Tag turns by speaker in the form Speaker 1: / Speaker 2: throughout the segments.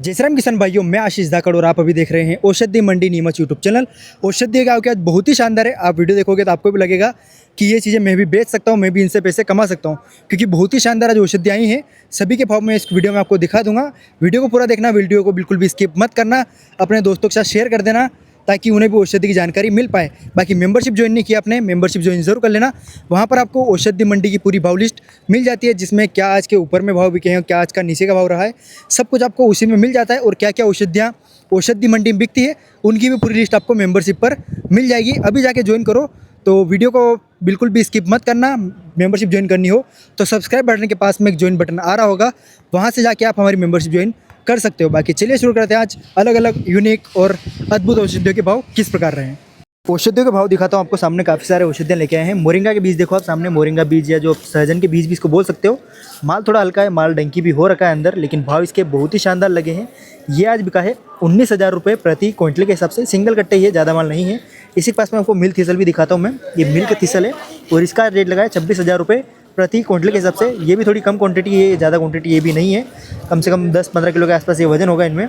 Speaker 1: जय श्री राम किसान भाइयों, मैं आशीष धाकड़ और आप अभी देख रहे हैं औषधि मंडी नीमच यूट्यूब चैनल। औषधि गाँव के आज बहुत ही शानदार है। आप वीडियो देखोगे तो आपको भी लगेगा कि ये चीज़ें मैं भी बेच सकता हूँ, मैं भी इनसे पैसे कमा सकता हूँ, क्योंकि बहुत ही शानदार आज औषधि आई हैं। सभी के भाव मैं इस वीडियो में आपको दिखा दूंगा। वीडियो को पूरा देखना, वीडियो को बिल्कुल भी स्किप मत करना, अपने दोस्तों के साथ शेयर कर देना ताकि उन्हें भी औषधि की जानकारी मिल पाए। बाकी मेंबरशिप ज्वाइन नहीं किया आपने, मेंबरशिप ज्वाइन जरूर कर लेना। वहाँ पर आपको औषधि मंडी की पूरी भाव लिस्ट मिल जाती है, जिसमें क्या आज के ऊपर में भाव बिके हैं, क्या आज का नीचे का भाव रहा है, सब कुछ आपको उसी में मिल जाता है। और क्या क्या औषधियाँ औषधि मंडी में बिकती है उनकी भी पूरी लिस्ट आपको मेंबरशिप पर मिल जाएगी। अभी जाके ज्वाइन करो, तो वीडियो को बिल्कुल भी स्किप मत करना। मेंबरशिप ज्वाइन करनी हो तो सब्सक्राइब बटन के पास में एक ज्वाइन बटन आ रहा होगा, वहाँ से जाके आप हमारी मेंबरशिप ज्वाइन कर सकते हो। बाकी चलिए शुरू करते हैं आज अलग अलग यूनिक और अद्भुत औषधियों के भाव किस प्रकार रहे हैं। औषधियों के भाव दिखाता हूँ आपको। सामने काफ़ी सारे औषधियाँ लेके आए हैं। मोरिंगा के बीज देखो आप सामने, मोरिंगा बीज या जो सहजन के बीज भी इसको बोल सकते हो। माल थोड़ा हल्का है, माल डंकी भी हो रखा है अंदर, लेकिन भाव इसके बहुत ही शानदार लगे हैं। ये आज बिका है 19,000 रुपये प्रति क्विंटल के हिसाब से। सिंगल कट्टे ही है, ज़्यादा माल नहीं है। इसी के पास में आपको मिल्क थीसल भी दिखाता हूँ मैं। ये मिल्क थीसल है और इसका रेट लगा है 26,000 रुपये प्रति क्विंटल के हिसाब से। ये भी थोड़ी कम क्वांटिटी है, ज़्यादा क्वांटिटी ये भी नहीं है, कम से कम 10-15 किलो के आसपास ये वजन होगा इनमें।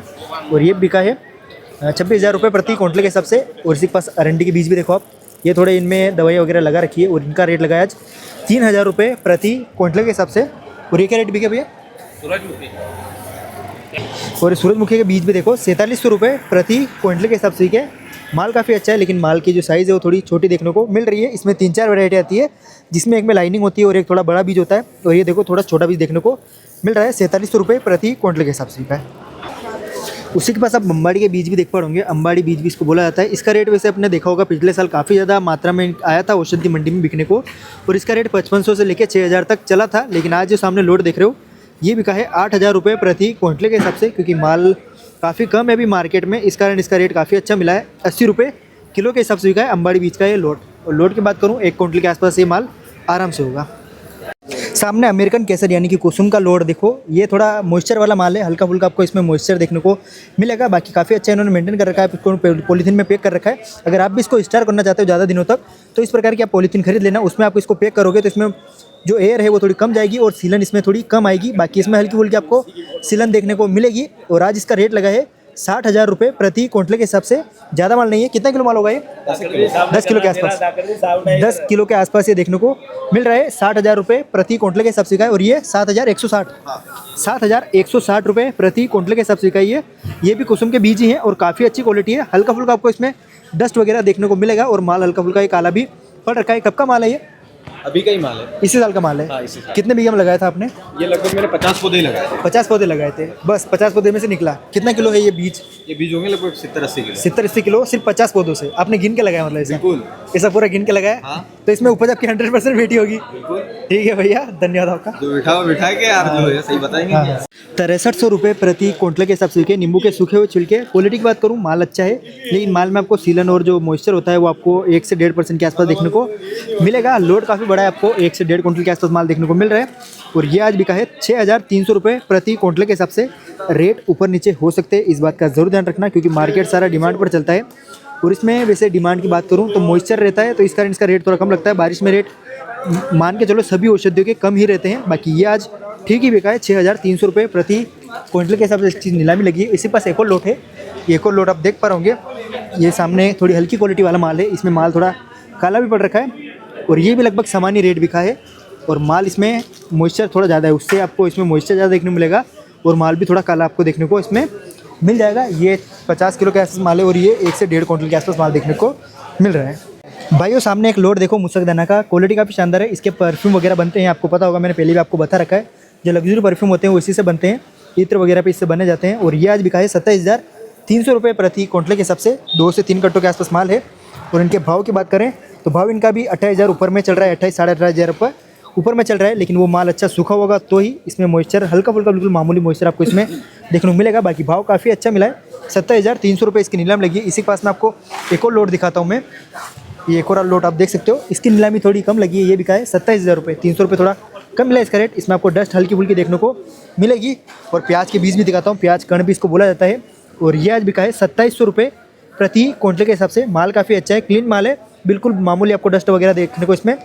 Speaker 1: और ये बिका है 26,000 रुपये प्रति क्विंटल के हिसाब से। और इसी के पास अरंडी के बीज भी देखो आप, ये थोड़े इनमें दवाई वगैरह लगा रखी है और इनका रेट लगाया आज 3,000 रुपये प्रति क्विंटल के हिसाब से। और ये क्या रेट बिके भैया? और सूरजमुखी के बीज भी देखो 4700 रुपये प्रति क्विंटल के हिसाब से। ठीक है, माल काफ़ी अच्छा है, लेकिन माल की जो साइज़ है वो थोड़ी छोटी देखने को मिल रही है। इसमें 3-4 वैरायटी आती है, जिसमें एक में लाइनिंग होती है और एक थोड़ा बड़ा बीज होता है। और ये देखो थोड़ा छोटा बीज देखने को मिल रहा है। 4700 रुपये प्रति क्विंटल के हिसाब से है। उसी के पास आप अंबाड़ी के बीज भी देख पा होंगे। अंबाड़ी बीज भी इसको बोला जाता है। इसका रेट वैसे आपने देखा होगा पिछले साल काफ़ी ज़्यादा मात्रा में आया था औषधि मंडी में बिकने को, और इसका रेट 5500 से लेकर 6000 तक चला था। लेकिन आज जो सामने लोड देख रहे हो ये बिका है 8,000 रुपये प्रति क्विंटल के हिसाब से, क्योंकि माल काफ़ी कम है अभी मार्केट में, इस कारण इसका रेट काफ़ी अच्छा मिला है। 80 रुपये किलो के हिसाब से बिका है अंबाड़ी बीज का ये लोड। और लोड की बात करूँ 1 क्विंटल के आसपास ये माल आराम से होगा। सामने अमेरिकन केसर यानी कि कुसुम का लोड देखो, ये थोड़ा मॉइस्चर वाला माल है, हल्का फुल्का आपको इसमें मॉइस्चर देखने को मिलेगा। बाकी काफ़ी अच्छा इन्होंने मेंटेन कर रखा है, इसको पॉलीथीन में पैक कर रखा है। अगर आप भी इसको स्टोर करना चाहते हो ज़्यादा दिनों तक, तो इस प्रकार की आप पॉलीथीन खरीद लेना। उसमें आप इसको पैक करोगे तो इसमें जो एयर है वो थोड़ी कम जाएगी और सीलन इसमें थोड़ी कम आएगी। बाकी इसमें हल्की फुल्की आपको सीलन देखने को मिलेगी। और आज इसका रेट लगा है 60,000 रुपये प्रति क्विंटल के हिसाब से। ज़्यादा माल नहीं है। कितना किलो माल होगा ये? 10 किलो के आसपास। 10 किलो के आसपास ये देखने को मिल रहा है। 60,000 रुपये प्रति क्विंटल के हिसाब से का है। और ये 7,160 रुपये प्रति क्विंटल के हिसाब से का ये भी कुसुम के बीज ही हैं और काफ़ी अच्छी क्वालिटी है। हल्का फुल्का आपको इसमें डस्ट वगैरह देखने को मिलेगा और माल हल्का फुल्का ये काला भी पड़ रखा है। कब का माल है ये?
Speaker 2: अभी का ही माल है,
Speaker 1: इसी साल का माल है।
Speaker 2: हाँ, इसी साल।
Speaker 1: कितने बीघा में लगाया था आपने?
Speaker 2: ये लगभग मैंने 50 पौधे लगाए थे।
Speaker 1: 50 पौधे लगाए थे, बस 50 पौधे में से निकला। कितना किलो है ये बीज?
Speaker 2: ये बीज होंगे लगभग 70-80 किलो।
Speaker 1: 70-80 किलो सिर्फ 50 पौधों से आपने गिन के लगाया? मतलब ऐसा
Speaker 2: बिल्कुल,
Speaker 1: ऐसा पूरा गिन के लगाया?
Speaker 2: हाँ।
Speaker 1: तो इसमें उपज आपकी 100% बेटी होगी।
Speaker 2: बिल्कुल
Speaker 1: ठीक है भैया, धन्यवाद आपका।
Speaker 2: जो बिठा के यार जो है सही बताएंगे।
Speaker 1: 6300 रुपये प्रति क्विंटल के हिसाब से। नींबू के सूखे हुए छिलके। क्वालिटी की बात करूँ माल अच्छा है, लेकिन माल में आपको सीलन और जो मॉइस्चर होता है वो आपको 1 से 1.5% के आसपास देखने को मिलेगा। लोड काफ़ी बड़ा है, आपको 1 से 1.5 क्विंटल के आसपास माल देखने को मिल रहा है। और ये आज बिका है 6,300 रुपये प्रति क्विंटल के हिसाब से। रेट ऊपर नीचे हो सकते हैं, इस बात का जरूर ध्यान रखना, क्योंकि मार्केट सारा डिमांड पर चलता है। और इसमें वैसे डिमांड की बात करूँ तो मॉइस्चर रहता है, तो इस कारण इसका रेट थोड़ा कम लगता है। बारिश में रेट मान के चलो सभी औषधियों के कम ही रहते हैं। बाकी ये आज ठीक ही बिका है 6,300 रुपये प्रति क्विंटल के हिसाब से। इस चीज़ नीलामी लगी है। इसी पास एक और लोट है, एक और लोट आप देख पा रहे होंगे। ये सामने थोड़ी हल्की क्वालिटी वाला माल है, इसमें माल थोड़ा काला भी पड़ रखा है। और ये भी लगभग सामान्य रेट बिका है। और माल इसमें मॉइस्चर थोड़ा ज़्यादा है, उससे आपको इसमें मॉइस्चर ज़्यादा देखने को मिलेगा। और माल भी थोड़ा काला आपको देखने को इसमें मिल जाएगा। ये 50 किलो के आसपास माल है और ये 1 से 1.5 क्विंटल के आसपास माल देखने को मिल रहा है। भाइयों सामने एक लोड देखो मुसकदाना का। क्वालिटी काफ़ी शानदार है। इसके परफ्यूम वगैरह बनते हैं, आपको पता होगा, मैंने पहले भी आपको बता रखा है। जो लग्जरी परफ्यूम होते हैं वो इसी से बनते हैं, इत्र वगैरह पे इससे बने जाते हैं। और ये आज बिका है 27,300 रुपये प्रति क्विंटल के हिसाब से। 2 से 3 कट्टों के आसपास माल है। और इनके भाव की बात करें तो भाव इनका भी 28,000 ऊपर में चल रहा है, 28 साढ़े 18,000 रुपये ऊपर में चल रहा है। लेकिन वो माल अच्छा सूखा होगा तो ही इसमें मॉइस्चर हल्का फुल्का बिल्कुल मामूली मॉइस्चर आपको इसमें देखने को मिलेगा। बाकी भाव काफ़ी अच्छा मिला है। 27,300 रुपये इसकी नीलाम लगी है। इसी के पास में आपको एक और लोड दिखाता हूँ मैं। ये एक और लोड आप देख सकते हो, इसकी नीलामी थोड़ी कम लगी है। ये बिका है 27,000 रुपये। 300 रुपये थोड़ा कम मिला है इसका रेट। इसमें आपको डस्ट हल्की फुल्की देखने को मिलेगी। और प्याज के बीज भी दिखाता हूँ, प्याज कण भी इसको बोला जाता है। और ये आज बिका है 2700 रुपये प्रति क्विंटल के हिसाब से। माल काफ़ी अच्छा है, क्लीन माल है, बिल्कुल मामूली आपको डस्ट वगैरह देखने को इसमें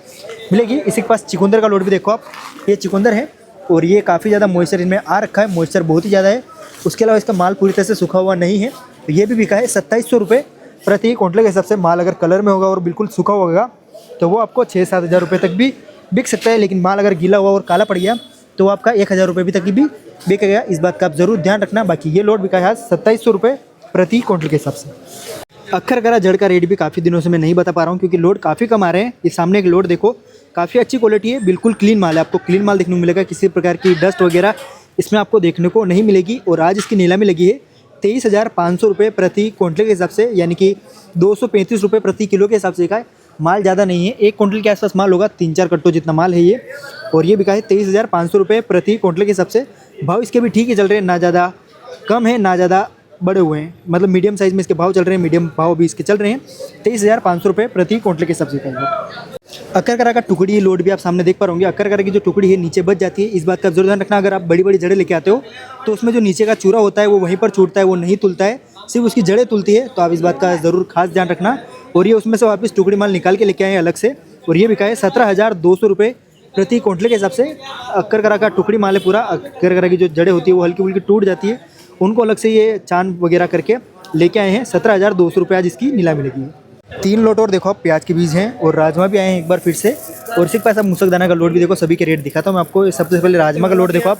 Speaker 1: मिलेगी। इसी के पास चिकुंदर का लोड भी देखो आप, ये चिकुंदर है और ये काफ़ी ज़्यादा मॉइस्चर इनमें आ रखा है, मॉइस्चर बहुत ही ज़्यादा है। उसके अलावा इसका माल पूरी तरह से सूखा हुआ नहीं है। तो ये भी बिका है 2700 रुपये प्रति क्विंटल के हिसाब से। माल अगर कलर में होगा और बिल्कुल सूखा होगा तो वो आपको 6-7 हज़ार रुपये तक भी बिक सकता है। लेकिन माल अगर गीला हुआ और काला पड़ गया तो वो आपका 1,000 रुपये भी तक भी बिकेगा। इस बात का आप ज़रूर ध्यान रखना। बाकी ये लोड बिका है 2700 रुपये प्रति क्विंटल के हिसाब से। अक्खरगरा जड़ का रेट भी काफ़ी दिनों से मैं नहीं बता पा रहा हूँ क्योंकि लोड काफ़ी कम आ रहे हैं। ये सामने एक लोड देखो, काफ़ी अच्छी क्वालिटी है, बिल्कुल क्लीन माल है। आपको क्लीन माल देखने को मिलेगा, किसी प्रकार की डस्ट वगैरह इसमें आपको देखने को नहीं मिलेगी। और आज इसकी नीलामी लगी है 23,500 रुपये प्रति क्विंटल के हिसाब से, यानी कि 235 रुपये प्रति किलो के हिसाब से बिका है। माल ज़्यादा नहीं है, 1 क्विंटल के आसपास माल होगा, 3-4 कट्टों जितना माल है ये। और ये बिका है 23,500 रुपये प्रति क्विंटल के हिसाब से। भाव इसके भी ठीक ही चल रहे हैं, ना ज़्यादा कम है ना ज़्यादा बड़े हुए हैं, मतलब मीडियम साइज़ में इसके भाव चल रहे हैं। मीडियम भाव भी इसके चल रहे हैं 23,500 रुपये प्रति क्विंटल के हिसाब से। अक्खरगरा का टुकड़ी लोड भी आप सामने देख पा रहे होंगे। अक्खरगरा की जो टुकड़ी है नीचे बच जाती है, इस बात का जरूर ध्यान रखना। अगर आप बड़ी बड़ी जड़ें लेके आते हो तो उसमें जो नीचे का चूरा होता है वो वहीं पर छूटता है, वो नहीं तुलता है, सिर्फ उसकी जड़ें तुलती है। तो आप इस बात का ज़रूर खास ध्यान रखना। और ये उसमें से वापस टुकड़ी माल निकाल के लेके आए अलग से। और ये बिका है 17,200 रुपये प्रति क्विंटल के हिसाब से। अक्खरगरा का टुकड़ी माल है पूरा। अक्खरगरा की जो जड़ें होती है वो हल्की फुल्की टूट जाती है, उनको अलग से ये चांद वगैरह करके लेके आए हैं। 17,200 रुपये आज इसकी नीलामी लगी है। 3 लोट और देखो आप प्याज के बीज हैं और राजमा भी आए हैं एक बार फिर से। और इसी के पास आप मुसकदाना का लोड भी देखो, सभी के रेट दिखाता हूँ मैं आपको। सबसे पहले राजमा का लोड देखो आप,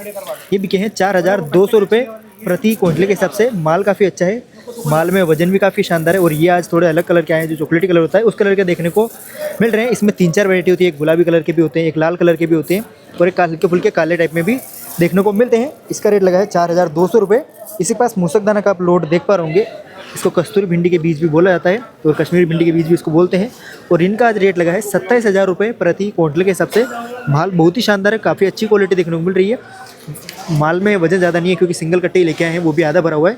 Speaker 1: ये बिके हैं 4,200 रुपये प्रति क्विंटल के हिसाब से। माल काफ़ी अच्छा है, माल में वजन भी काफ़ी शानदार है। और ये आज थोड़े अलग कलर के आए हैं, जो चॉकलेटी कलर होता है उस कलर के देखने को मिल रहे हैं। इसमें 3-4 वैरायटी होती है, एक गुलाबी कलर के भी होते हैं, एक लाल कलर के भी होते हैं और एक हल्के फुल्के काले टाइप में भी देखने को मिलते हैं। इसका रेट लगा है 4,200 रुपये। इसी के पास मुसकदाना का आप लोड देख पा रहे होंगे, इसको कस्तूरी भिंडी के बीज भी बोला जाता है और कश्मीरी भिंडी के बीज भी इसको बोलते हैं। और इनका आज रेट लगा है 27,000 रुपये प्रति क्विंटल के हिसाब से। माल बहुत ही शानदार है, काफ़ी अच्छी क्वालिटी देखने को मिल रही है। माल में वजन ज़्यादा नहीं है क्योंकि सिंगल कट्टे ही लेके आए हैं, वो भी आधा भरा हुआ है।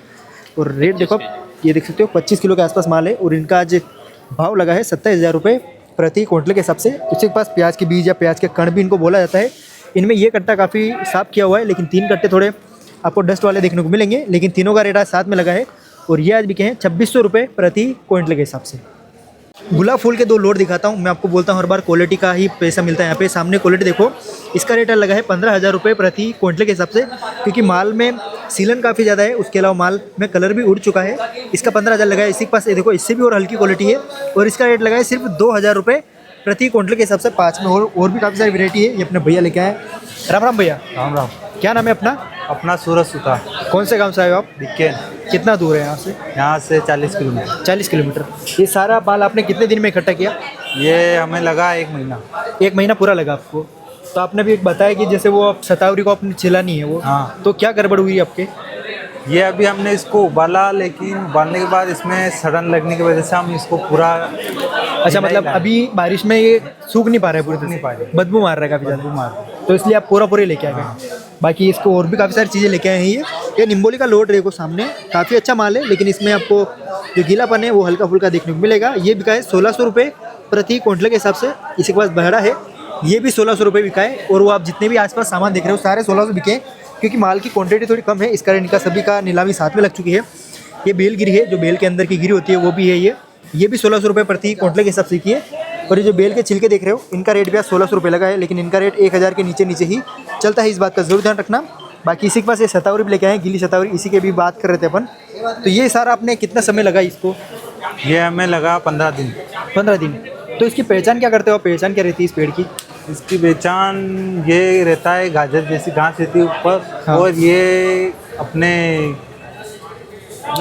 Speaker 1: और रेट देखो आप, ये देख सकते हो 25 किलो के आसपास माल है। और इनका आज भाव लगा है 27,000 रुपये प्रति क्विंटल के हिसाब से। उसी के पास प्याज के बीज या प्याज के कण भी इनको बोला जाता है। इनमें ये कट्टा काफ़ी साफ किया हुआ है, लेकिन 3 कट्टे थोड़े आपको डस्ट वाले देखने को मिलेंगे। लेकिन तीनों का रेट आज साथ में लगा है। और ये आज बिके हैं 2600 रुपये प्रति क्विंटल के हिसाब से। गुलाब फूल के 2 लोड दिखाता हूँ मैं आपको, बोलता हूँ हर बार क्वालिटी का ही पैसा मिलता है यहाँ पे। सामने क्वालिटी देखो, इसका रेट लगा है 15,000 रुपये प्रति क्विंटल के हिसाब से, क्योंकि माल में सीलन काफ़ी ज़्यादा है। उसके अलावा माल में कलर भी उड़ चुका है। इसका 15,000 लगा है। इसी के पास ये देखो, इससे भी और हल्की क्वालिटी है और इसका रेट लगा है सिर्फ 2,000 रुपये प्रति क्विंटल के हिसाब से। 5 में और भी काफ़ी सारी वैरायटी है। ये अपने भैया लेके आए। राम राम भैया।
Speaker 3: राम राम।
Speaker 1: क्या नाम है अपना?
Speaker 3: अपना सूरज सुता।
Speaker 1: कौन से गाँव से आए हो आप?
Speaker 3: दिक्केन।
Speaker 1: कितना दूर है यहाँ से?
Speaker 3: यहाँ से 40 किलोमीटर।
Speaker 1: 40 किलोमीटर। ये सारा माल आपने कितने दिन में इकट्ठा किया?
Speaker 3: ये हमें लगा 1 महीना।
Speaker 1: 1 महीना पूरा लगा आपको। तो आपने भी एक बताया कि जैसे वो आप शतावरी को आपने छिलानी है वो,
Speaker 3: हाँ।
Speaker 1: तो क्या गड़बड़ हुई आपके?
Speaker 3: ये अभी हमने इसको उबाला, लेकिन उबालने के बाद इसमें सड़न लगने की वजह से हम इसको पूरा
Speaker 1: अच्छा, मतलब अभी बारिश में ये सूख नहीं पा रहा है पूरी तरह से,
Speaker 3: नहीं पा रहे,
Speaker 1: बदबू मार रहा है काफ़ी ज़्यादा,
Speaker 3: बदबू मार।
Speaker 1: तो इसलिए आप पूरा लेके आ गए। बाकी इसको और भी काफ़ी सारी चीज़ें लेके आए हैं। ये निम्बोली का लोड देखो सामने, काफ़ी अच्छा माल है। लेकिन इसमें आपको जो गीलापन है वो हल्का फुल्का देखने को मिलेगा। ये बिका है 1,600 रुपये प्रति क्विंटल के हिसाब से। इसी के पास बहड़ा है, ये भी 1,600 रुपये बिका है। और वो आप जितने भी आसपास सामान देख रहे हो सारे 1,600 बिके, क्योंकि माल की क्वांटिटी थोड़ी कम है, इस कारण इनका सभी का नीलामी साथ में लग चुकी है। ये बेलगिरी है, जो बेल के अंदर की गिरी होती है वो भी है। ये भी 1,600 रुपये प्रति क्विंटल के हिसाब से की है। और ये जो बेल के छिलके देख रहे हो, इनका रेट भी आज 1,600 रुपये लगा है। लेकिन इनका रेट 1,000 के नीचे ही चलता है, इस बात का जरूर ध्यान रखना। बाकी इसी के पास ये शतावरी भी लेके आए, गीली शतावरी, इसी के भी बात कर रहे थे अपन। तो ये सारा आपने कितना समय लगा इसको?
Speaker 3: ये हमें लगा 15 दिन।
Speaker 1: 15 दिन। तो इसकी पहचान क्या करते हो? पहचान क्या रहती है इस पेड़ की?
Speaker 3: इसकी पहचान ये रहता है, गाजर जैसी घास रहती है ऊपर।
Speaker 1: हाँ।
Speaker 3: और ये अपने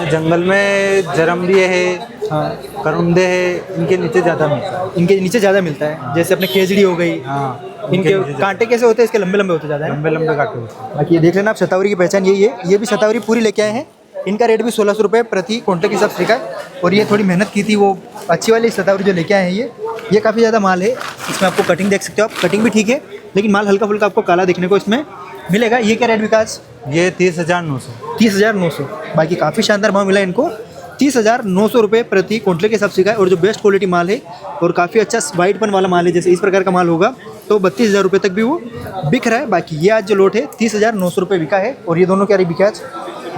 Speaker 3: जंगल में जरम्बिये है,
Speaker 1: हाँ,
Speaker 3: करुंदे है, इनके नीचे ज़्यादा मिलता है।
Speaker 1: इनके नीचे ज़्यादा मिलता है। जैसे अपने केजड़ी हो गई,
Speaker 3: हाँ,
Speaker 1: इनके कांटे कैसे होते हैं? इसके लंबे लंबे होते ज़्यादा है।
Speaker 3: लंबे लंबे कांटे होते हैं।
Speaker 1: बाकी ये देख लेना आप, शतावरी की पहचान यही है। ये भी शतावरी पूरी लेके आए हैं। इनका रेट भी 1,600 रुपये प्रति क्विंटल के हिसाब से का है। और ये थोड़ी मेहनत की थी, वो अच्छी वाली शतावरी जो लेके आए हैं ये काफ़ी ज़्यादा माल है। इसमें आपको कटिंग देख सकते हो आप, कटिंग भी ठीक है, लेकिन माल हल्का फुल्का आपको काला देखने को इसमें मिलेगा। ये क्या रेट विकास?
Speaker 3: ये 30,900।
Speaker 1: 30,900। बाकी काफ़ी शानदार भाव मिला इनको, 30,900 रुपये प्रति क्विंटल के हिसाब से का है। और जो बेस्ट क्वालिटी माल है और काफ़ी अच्छा वाइटपन वाला माल है, जैसे इस प्रकार का माल होगा तो 32,000 रुपये तक भी वो बिक रहा है। बाकी ये आज जो लोट है 30,900 रुपये बिका है। और ये दोनों क्या बिका आज?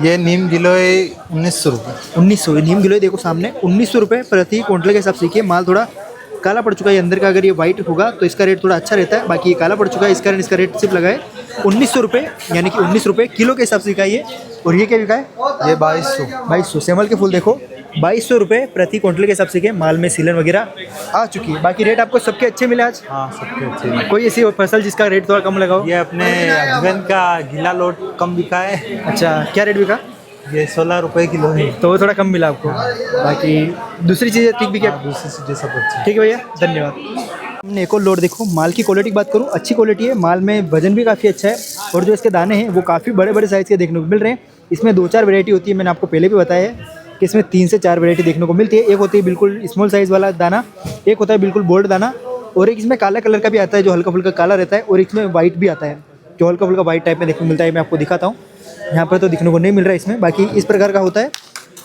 Speaker 3: ये नीम गिलोय 1900 रुपये।
Speaker 1: 1900। नीम गिलोय देखो सामने 1900 रुपये प्रति क्विंटल के हिसाब से की है। माल थोड़ा काला पड़ चुका है अंदर का, अगर ये वाइट होगा तो इसका रेट थोड़ा अच्छा रहता है। बाकी ये काला पड़ चुका है, इस कारण इसका रेट सिर्फ लगा है 1900 रुपये, यानी कि 19 रुपये किलो के हिसाब से बिका ये। और ये क्या बिका है?
Speaker 3: ये 2200।
Speaker 1: 2200। सेमल के फूल देखो 2200 रुपये प्रति क्विंटल के हिसाब से के माल में सीलन वगैरह आ चुकी है। बाकी रेट आपको सबके अच्छे मिले आज?
Speaker 3: हाँ सबके अच्छे।
Speaker 1: कोई ऐसी फसल जिसका रेट थोड़ा कम लगा हो?
Speaker 3: ये अपने हस्बैंड का गीला लोट कम बिका है।
Speaker 1: अच्छा, क्या रेट बिका?
Speaker 3: ये 16 रुपये किलो है।
Speaker 1: तो वो थोड़ा कम मिला आपको। बाकी दूसरी चीज़ें ठीक भी क्या?
Speaker 3: दूसरी चीज़ें सब अच्छी।
Speaker 1: ठीक है भैया, धन्यवाद। हमने एक और लोड देखो, माल की क्वालिटी की बात करूँ, अच्छी क्वालिटी है। माल में वजन भी काफ़ी अच्छा है और जो इसके दाने हैं वो काफ़ी बड़े बड़े साइज़ के देखने को मिल रहे हैं। इसमें 2-4 वैरायटी होती है, मैंने आपको पहले भी बताया है कि इसमें 3 से 4 वैरायटी देखने को मिलती है। एक होती है बिल्कुल स्मॉल साइज़ वाला दाना, एक होता है बिल्कुल बोल्ड दाना, और एक इसमें काला कलर का भी आता है जो हल्का फुल्का काला रहता है, और इसमें वाइट भी आता है जो हल्का फुल्का वाइट टाइप में देखने को मिलता है। मैं आपको दिखाता हूँ, यहाँ पर तो देखने को नहीं मिल रहा है इसमें, बाकी इस प्रकार का होता है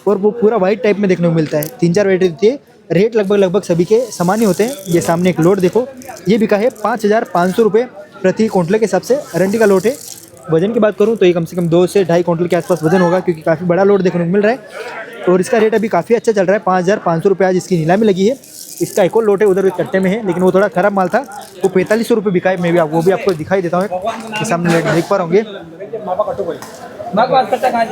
Speaker 1: और वो पूरा वाइट टाइप में देखने को मिलता है। 3-4 वैरायटी होती है। रेट लगभग सभी के समान ही होते हैं। ये सामने एक लोड देखो, ये बिका है 5500 रुपये प्रति क्विंटल के हिसाब से। अरंडी का लोड है। वजन की बात करूँ तो ये कम से कम 2 से 2.5 क्विंटल के आसपास वजन होगा, क्योंकि काफ़ी बड़ा लोड देखने को मिल रहा है। और इसका रेट अभी काफ़ी अच्छा चल रहा है, 5500 रुपये आज इसकी नीलामी लगी है। इसका एक और लोट है उधर कट्टे में है, लेकिन वो थोड़ा खराब माल था, वो 4500 रुपये बिका है। मैं भी वो भी आपको दिखाई देता हूँ, ये सामने रेट देख पा रहे होंगे।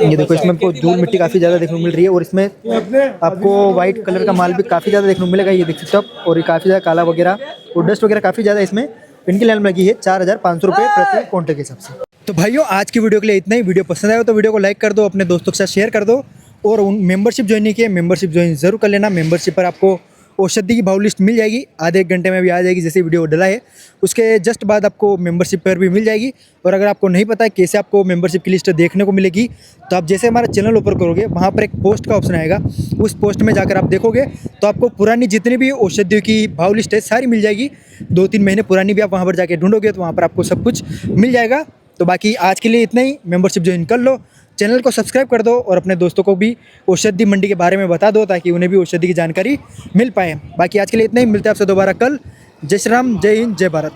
Speaker 1: ये देखो, इसमें आपको धूल मिट्टी काफ़ी ज़्यादा देखने को मिल रही है और इसमें आपको वाइट कलर का माल भी काफ़ी ज़्यादा देखने को मिलेगा। ये देख सकते हो आप, और ये काफ़ी ज़्यादा काला वगैरह और डस्ट वगैरह काफ़ी ज़्यादा इसमें। इनकी लाइन लगी है 4500 रुपये प्रति क्विंटल के हिसाब से। तो भाइयों, आज की वीडियो के लिए इतना ही। वीडियो पसंद आया तो वीडियो को लाइक कर दो, अपने दोस्तों के साथ शेयर कर दो, और उन मेंबरशिप ज्वाइन नहीं किए, मेंबरशिप ज्वाइन जरूर कर लेना। मेंबरशिप पर आपको औषधि की भाव लिस्ट मिल जाएगी, आधे 1 घंटे में भी आ जाएगी। जैसे वीडियो डला है उसके जस्ट बाद आपको मेंबरशिप पर भी मिल जाएगी। और अगर आपको नहीं पता है कैसे आपको मेंबरशिप की लिस्ट देखने को मिलेगी, तो आप जैसे हमारा चैनल ओपन करोगे, वहाँ पर एक पोस्ट का ऑप्शन आएगा, उस पोस्ट में जाकर आप देखोगे तो आपको पुरानी जितनी भी औषधियों की भाव लिस्ट है सारी मिल जाएगी। 2-3 महीने पुरानी भी आप वहाँ पर जाके ढूंढोगे तो वहाँ पर आपको सब कुछ मिल जाएगा। तो बाकी आज के लिए इतना ही। मेंबरशिप ज्वाइन कर लो, चैनल को सब्सक्राइब कर दो और अपने दोस्तों को भी औषधि मंडी के बारे में बता दो, ताकि उन्हें भी औषधि की जानकारी मिल पाए। बाकी आज के लिए इतना ही। मिलते हैं आपसे दोबारा कल। जय श्री राम, जय हिंद, जय भारत।